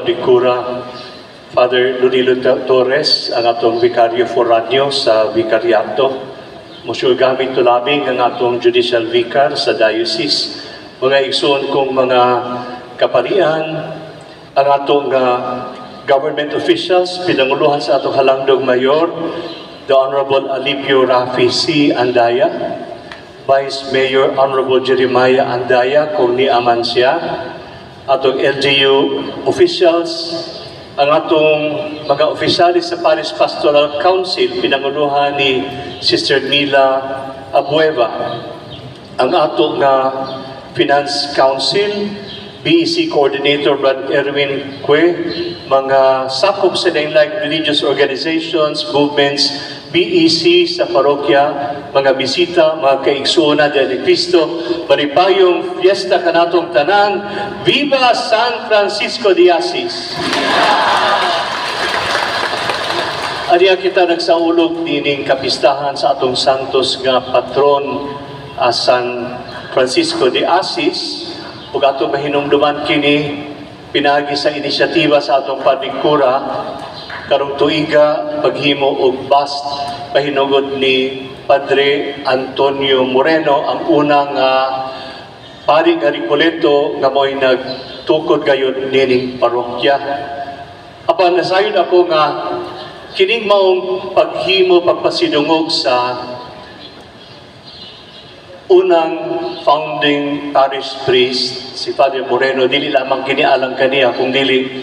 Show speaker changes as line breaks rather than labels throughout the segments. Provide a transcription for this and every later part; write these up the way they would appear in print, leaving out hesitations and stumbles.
Padikura, Father Lunilo Torres, ang atong Vicario Foranyo sa Vicariato. Musul gamit to labing ang atong Judicial Vicar sa Diocese. Mga igsoon kong mga kaparian, ang atong government officials, pinanguluhan sa atong halangdog mayor, the Honorable Alipio Rafi C. Andaya, Vice Mayor Honorable Jeremiah Andaya, kung ni aman siya, atong LGU officials, ang atong mga opisyalis sa Parish Pastoral Council, pinanguluhan ni Sister Mila Abueva, ang atong Finance Council, BEC Coordinator Brad Erwin Cue, mga sakop sa like religious organizations, movements, BEC sa parokya, mga bisita, mga kaigsuona de Cristo, maripayong fiesta kanatong tanan, Viva San Francisco de Assis! Ariya kita nagsaulog dining kapistahan sa atong santos nga patron San Francisco de Assis, ug atong mahinumduman kini pinagi sa inisyatiba sa atong Padikura karong tuiga paghimo og bust pahinugod ni Padre Antonio Moreno, ang unang paring Ricoleto nga mo'y nagtukod gayud nining parokya. Apan nasayod ako nga kining maong paghimo pagpasidungog sa unang founding parish priest, si Father Moreno, dili lamang kinialang kaniya, kung dili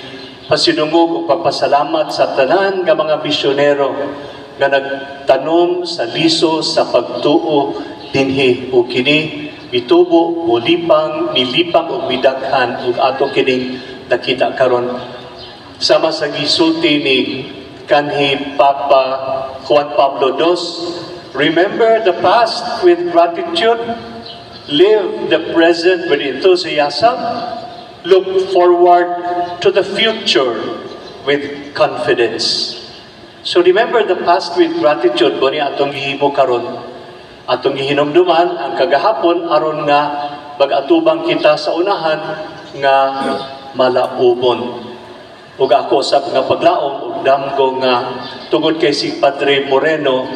pasinungog o pagpasalamat sa tanan nga mga misyonero nga nagtanom sa liso sa pagtuo dinhi o kini mitubo o milipang o midaghan o ato kining nakita karon sama sa gisulti ni kanhi Papa Juan Pablo II. Remember the past with gratitude, live the present with enthusiasm, look forward to the future with confidence. So remember the past with gratitude, boni atong gihimo karon, atong gihinumduman ang kagahapon aron nga mag-atubang kita sa unahan nga malaubon. Ug ako sa nga paglaom ug damgo nga tungod kay si Padre Moreno,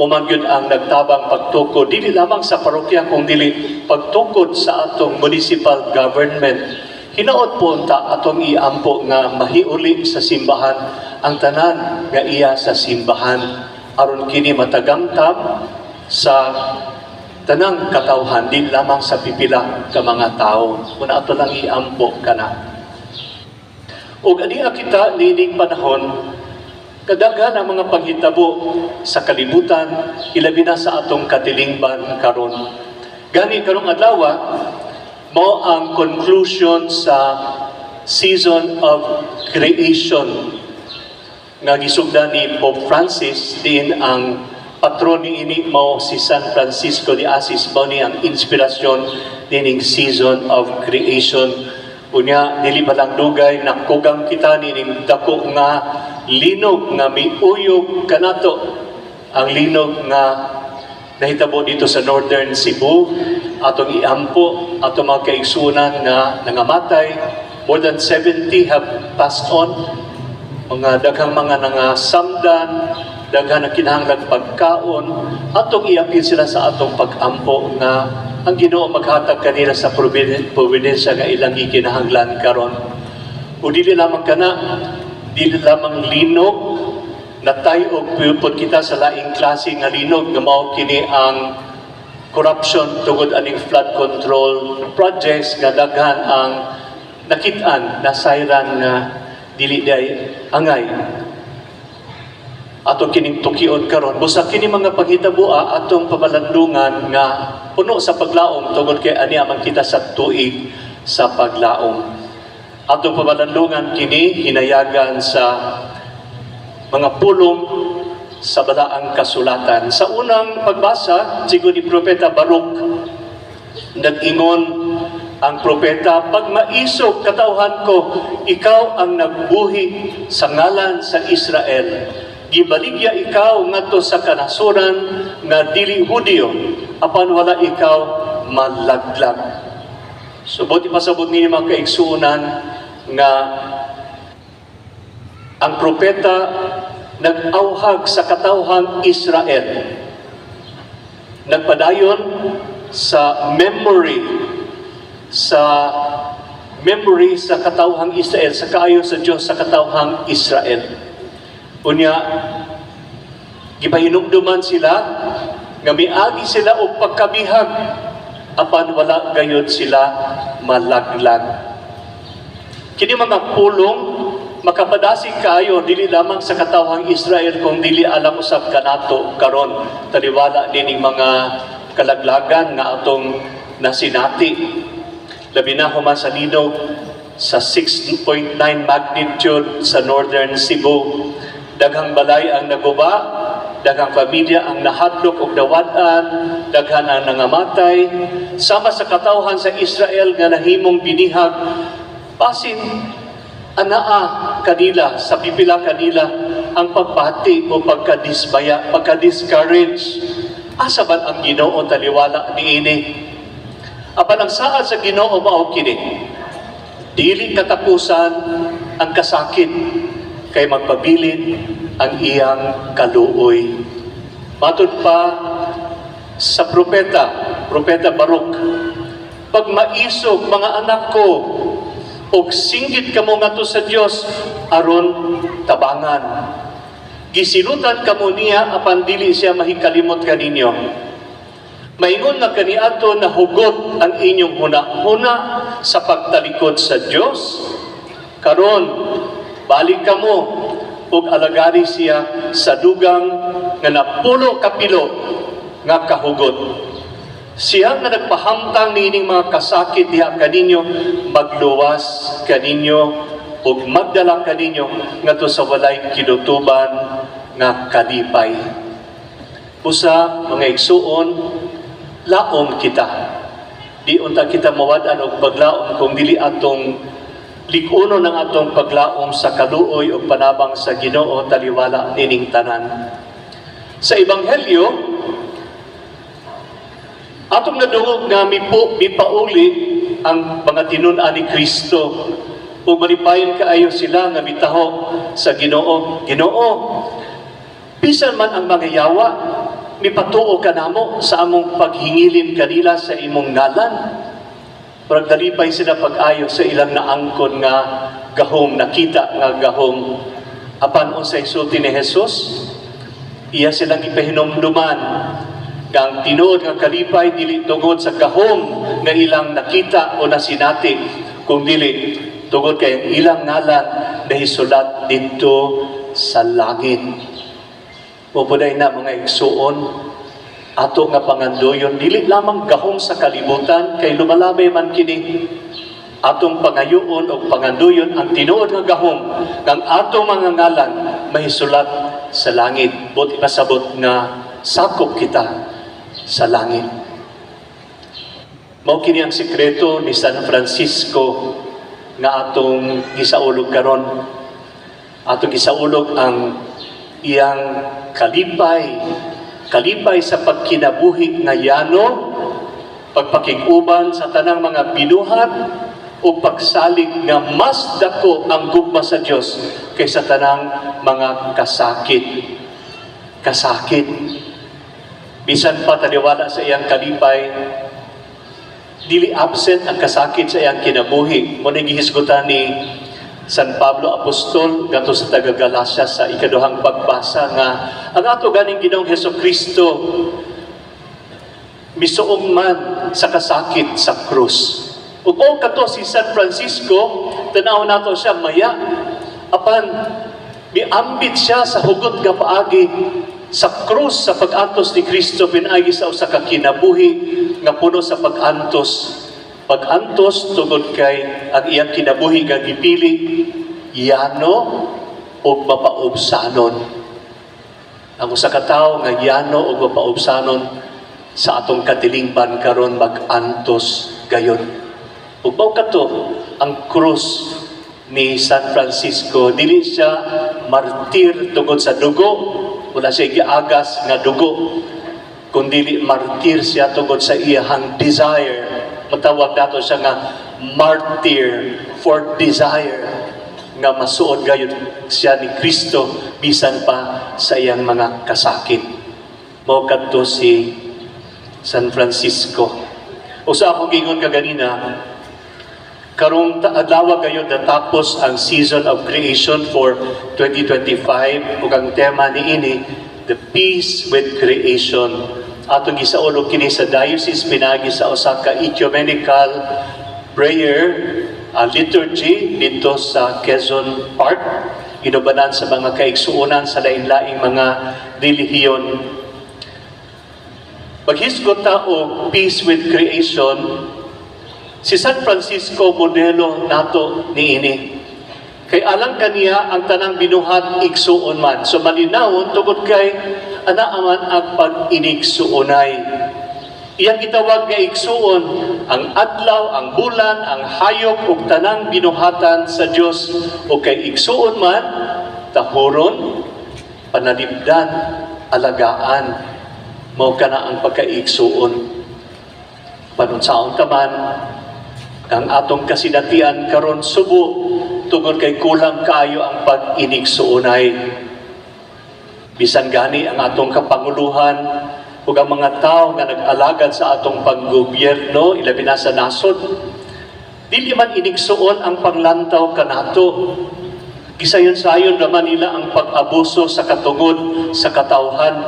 umangyod ang nagtabang pagtukod, dili lamang sa parokya, kung dili pagtukod sa atong municipal government. Hinaot po unta atong iampo nga mahiuli sa simbahan ang tanan nga iya sa simbahan, aron kini matagamtam sa tanang katawhan, di lamang sa pipila ka mga tao. Kuna ato lang iampo kana. Ug adiya kita nining panahon, kadaghan ang mga paghitabo sa kalibutan, ilabi na sa atong katilingban karon. Gani karong adlaw mao ang conclusion sa season of creation nga gisugdan ni Pope Francis, din ang patron niini mao si San Francisco de Assis, mao ni ang inspirasyon dining season of creation. Unya dili balang dugay nakugang kita nining dako nga linog nga miuyog kanato, ang linog nga nahitabo dito sa Northern Cebu, atong iampo, atong mga kaigsunan nga nangamatay. More than 70 have passed on. Mga daghang mga nangasamdan, daghang na kinahanglan pagkaon, atong iapil sila sa atong pag-ampo nga ang Ginoo maghatag kanila sa providensya nga ilang gikinahanglan karon. O dili lamang kana, dili lamang linog, natay og pud kita sa laing klase nga linog nga mao kini ang corruption tungod aning flood control projects nga daghan ang nakit-an na sayran nga dili day angay. Ato kining tukion karon, busa kini mga paghitabo atong pamalandungan nga puno sa paglaom tungod kay ani man kita sa tuig sa paglaom. Atong pamalandungan kini hinayagan sa mga pulong sa balaang kasulatan. Sa unang pagbasa, siguro ni Propeta Baruch, nag-ingon ang propeta, pag maisog katawhan ko, ikaw ang nagbuhi sa ngalan sa Israel. Gibaligya ikaw ngadto sa kanasuran nga dili Hudiyo, apan wala ikaw malaglag. Subot ipasabot ni mga kaigsuunan nga propeta nag-auhag sa katawhang Israel. Nagpadayon sa memory sa katawhang Israel, sa kaayo sa Dios sa katawhang Israel. Unya gipahinumduman sila nga miagi sila og pagkabihag apan wala gayud sila malaglag. Kini mga pulong makapadasig kayo dili lamang sa katawhang Israel kung dili alam usab kanato karon taliwala dining mga kalaglagan nga atong nasinati. Labi na human sa linog sa 6.9 magnitude sa Northern Cebu. Daghang balay ang naguba, daghang pamilya ang nahadlok og dawat-an, daghan ang nangamatay, sama sa katawhan sa Israel nga nahimong binihag, basin anaa kanila, sa pipila kanila ang pagpati o pagkadismaya, pagkadiscourage. Asa man ang Ginoo taliwala niini? Apan ang saad sa Ginoo mao kini, dili katapusan ang kasakit, kay magpabilin ang iyang kaluoy. Matod pa sa propeta Baruk, pag maisog mga anak ko, og singgit kamo ngadto sa Dios aron tabangan. Gisilutan kamo niya apan dili siya mahikalimot kaninyo. Maingon nga kaniadto na hugot ang inyong huna-huna sa pagtalikod sa Dios. Karon balik kamo ug alagari siya sa dugang nga napulo kapilo nga kahugot. Siya nga nagpahamtang nining mga kasakit diha kaninyo, magluwas kaninyo ug magdala kaninyo ngadto sa walay kinutuban nga kalipay. Usa mga igsuon, laom kita. Di unta kita mawad-an og paglaom kung dili atong lig-uno ng atong paglaom sa kaluoy o panabang sa Ginoo taliwala nining tanan. Sa Ebanghelyo, atong nadungog nga mipauli ang mga tinun-an ni Kristo ug malipayon kaayo sila nga mitaho sa Ginoo. Ginoo, bisan man ang mga yawa, mipatuo ka namo sa among paghingilin kanila sa imong ngalan. Parang dalipay sila pag-ayo sa ilang naangkon nga gahom, nakita nga gahom. Apan unsay sulti ni Jesus, iya silang ipahinumduman kang tinuod nga kalipay dili tungod sa gahom nga ilang nakita o nasinati, kung dili tungod kay ilang ngalan na hisulat dito sa langit. Pupuday na mga igsuon, ato nga pangandoyon, dili lamang gahom sa kalibutan, kay lumalabay man kini. Atong pangayoon o pangandoyon ang tinuod nga gahom, kang atong mga ngalan mahisulat sa langit. Buti pasabot nga sakop kita sa langit. Mao kini ang sikreto ni San Francisco nga atong gisaulog karon. Atong gisaulog ang iyang kalipay sa pagkinabuhi nga yano, pagpakiguban sa tanang mga binuhat o pagsalig nga mas dako ang gugma sa Dios kaysa tanang mga kasakit. Bisan pa taliwala sa iyang kalipay, dili absent ang kasakit sa iyang kinabuhi. Muna gihisgutan ni San Pablo Apostol ngadto sa taga Galacia sa ikaduhang pagbasa nga ang ato ganing Ginoong Hesukristo misuong man sa kasakit sa krus. Ug kato si San Francisco, tanaw nato siya maya apan miambit siya sa hugot nga paagi sa krus sa pag-antos ni Kristo pinaagi sa usa ka kinabuhi nga puno sa pag-antos. Pag-antos tungod kay ang iyang kinabuhi nga gipili yano o mapaubsanon. Ang usa ka tawo nga yano o mapaubsanon sa atong katilingban karon mag-antos gayon. Ug mao kato ang krus ni San Francisco, dili siya martir tungod sa dugo, wala siya giagas nga dugo, kundi martir siya tungod sa iyang desire. Matawag nato siya nga martyr for desire, nga masuod gayud siya ni Kristo bisan pa sa iyang mga kasakit. Mao kadto si San Francisco. Usa akong gingon kaganina, karong adlaw gayud natapos ang season of creation for 2025 ug ang tema niini the peace with creation. Atong gisaulog kini sa diocese pinagi sa usa ka ecumenical prayer liturgy dito sa Quezon Park, ginubanan sa mga kaigsuonan sa lain-laing mga relihiyon. Paghisgot ta og peace with creation, si San Francisco modelo nato niini. Kay alang kaniya ang tanang binuhat igsuon man. So malinawon tungod kay ana man ang pag-inigsuonay. Iyang gitawag nga igsuon ang adlaw, ang bulan, ang hayop ug tanang binuhatan sa Dios o kay igsuon man tahoron, panalipdan, alagaan. Mao kana ang pagkaigsuon. Panunsaon taman ang atong kasinatian karon subo tungod kay kulang kaayo ang pag-inigsuonay. Bisan gani ang atong kapanguluhan ug ang mga tawo nga nag-alagad sa atong panggobyerno ilabi na sa nasod, dili man inigsuon ang panglantaw kanato. Gisayon-sayon naman nila ang pag-abuso sa katungod sa katawhan.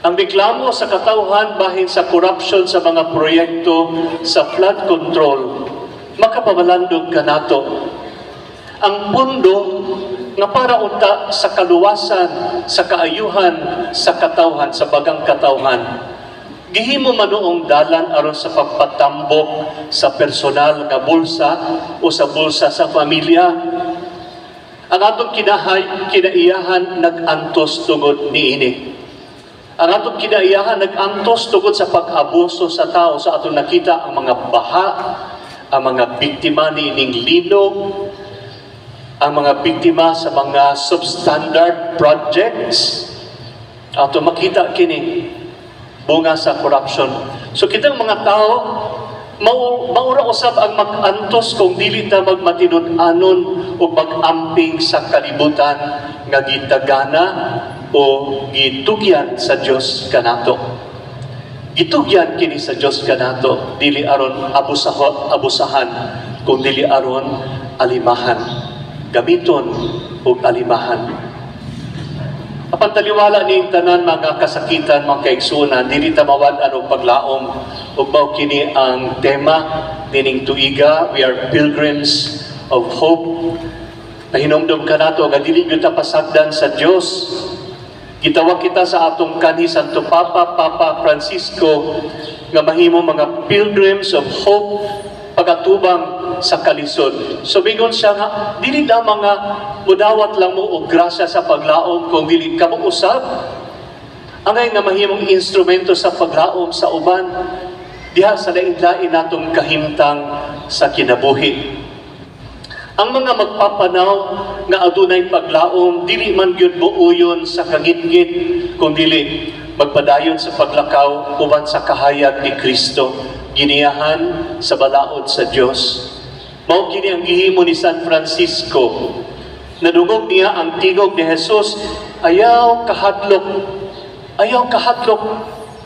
Ang reklamo sa katawhan bahin sa corruption sa mga proyekto sa flood control, makapamalandog ka nato. Ang pundo nga para unta sa kaluwasan, sa kaayuhan, sa katawhan, sa bagang katawhan. Gihimo manuong dalan aron sa pagpatambok sa personal nga bulsa o sa bulsa sa pamilya. Ang atong kinaiyahan nag-antos tungod niini. Ang atong kinaiyahan nag-antos tungod sa pag-abuso sa tao. Sa atong nakita ang mga baha, ang mga biktima ni ining linog, ang mga biktima sa mga substandard projects. Atong makita kini bunga sa corruption. So kitang mga tao maura usab ang mag-antos kung dili ta magmatinud-anon o mag-amping sa kalibutan nga gitagana o gitugyan sa Dios kanato. Gitugyan kini sa Dios kanato, dili aron abusahan, kung dili aron alimahan. Gamiton og alimahan. Apan taliwala ning tanan mga kasakitan, mga kaigsunan, dili ta mawad-an og paglaom ug mao kini ang tema nining tuiga. We are pilgrims of hope. Pahinomdom kanato nga dili gyud ta pasagdan sa Dios. Gitawag kita sa atong kanhi Santo Papa Francisco nga mahimo mga pilgrims of hope pagatubang sa kalisod. So bigon siya nga dili lamang nga mudawat lang mo og grasya sa paglaom kung dili ka mo usab angay nga mahimong instrumento sa paglaom sa uban diha sa lain-lain natong kahimtang sa kinabuhi. Ang mga magpapanaw nga adunay paglaom dili man gyud buuyon sa kangitngit kung dili magpadayon sa paglakaw uban sa kahayag ni Kristo, giniyahan sa balaod sa Dios. Mao kini ang gihimo ni San Francisco. Nadungog niya ang tingog ni Jesus, ayaw kahadlok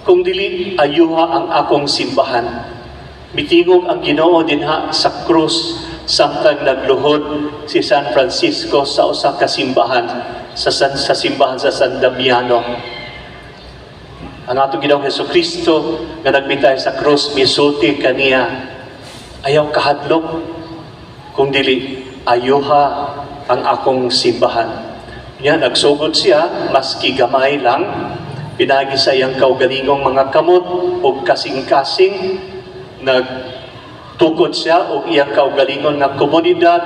kung dili ayuha ang akong simbahan. Mitingog ang Ginoo dinha sa krus samtang nagluhod si San Francisco sa usa ka simbahan sa simbahan sa San Damiano. Ang atong Ginoong Hesukristo nga nagmitay sa krus misulti kaniya, ayaw kahadlok kung dili ayuha ang akong simbahan. Nya nagsugod siya maski gamay lang pinagi sa iyang kaugalingong mga kamot ug kasing-kasing nagtukod siya og iyang kaugalingon nga komunidad,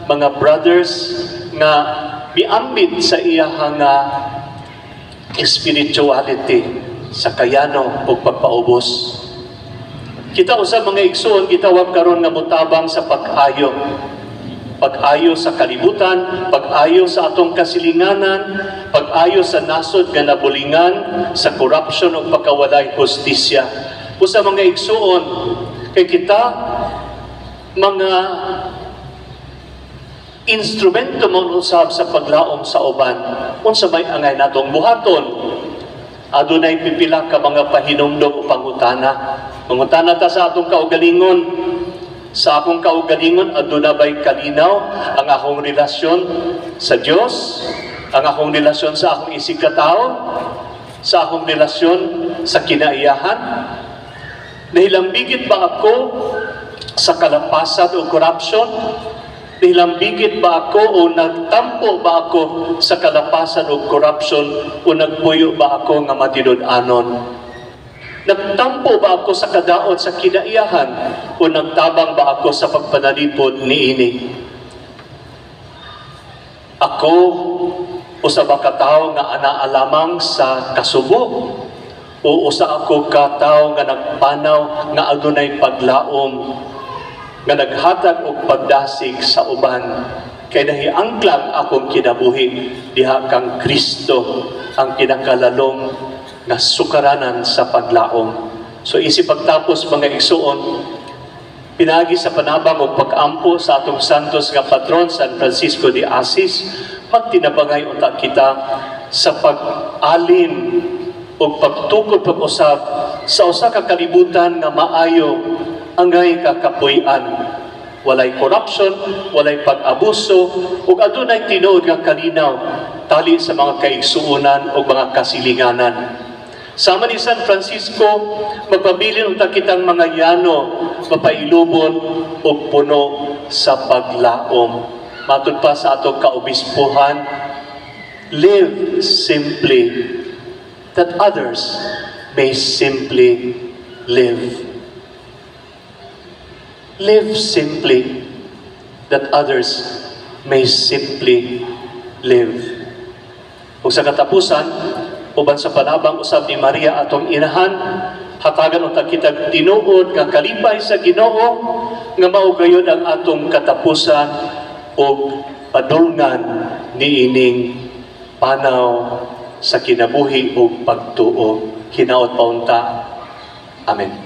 mga brothers nga miambit sa iyang spirituality sa kayano o pagpaubos. Kita usab mga igsoon gitawag karon nga mutabang sa pag-ayo. Pag-ayo sa kalibutan, pag-ayo sa atong kasilinganan, pag-ayo sa nasod nga nabulingan sa corruption o pagkawalay hustisya. Usa mga igsoon kay kita mga instrumento mo usab sa paglaom sa uban, unsa may angay natong buhaton. Adunay pipila ka mga pahinumdom o pangutana. Mangutana ta sa atong kaugalingon. Sa akong kaugalingon, aduna ba'y kalinaw ang akong relasyon sa Diyos, ang akong relasyon sa akong isig katao, sa akong relasyon sa kinaiyahan? Nahilambigit ba ako sa kalapasan o corruption? Nahilambigit ba ako o nagtampo ba ako sa kalapasan o corruption o nagpuyo ba ako nga matinud-anon? Nagtampo ba ako sa kadaot sa kinaiyahan o nagtabang ba ako sa pagpanalipod niini? Ako usa ba ka tawo nga anaalamang sa kasubo o usa ako ka tawo nga nagpanaw nga adunay paglaom nga naghatag og pagdasig sa uban kay nahiangklang akong kinabuhi diha kang Kristo ang kinakalalom nga sukaranan sa paglaom. So isip pagtapos mga igsuon, pinagi sa panabang o pag-ampo sa atong santos nga patron San Francisco de Assis, magtinabangay unta kita sa pag-alim o pagtukod pag-usab sa usa ka kalibutan nga maayo angay kakapuy-an. Walay corruption, walay pag-abuso, ug adunay tinuod nga kalinaw tali sa mga kaigsuonan o mga kasilinganan. Sama ni San Francisco, magpabilin unta kitang mga yano, mapailubon o puno sa paglaom. Matud pa sa atong kaobispuhan, live simply, that others may simply live. Live simply, that others may simply live. Kung sa katapusan, uban sa panabang usab ni Maria atong inahan, hatagan unta kitag tinuod nga kalipay sa Ginoo nga mao gayud ang atong katapusan ug padulngan niining panaw sa kinabuhi ug pagtuo. Hinaot paunta. Amen.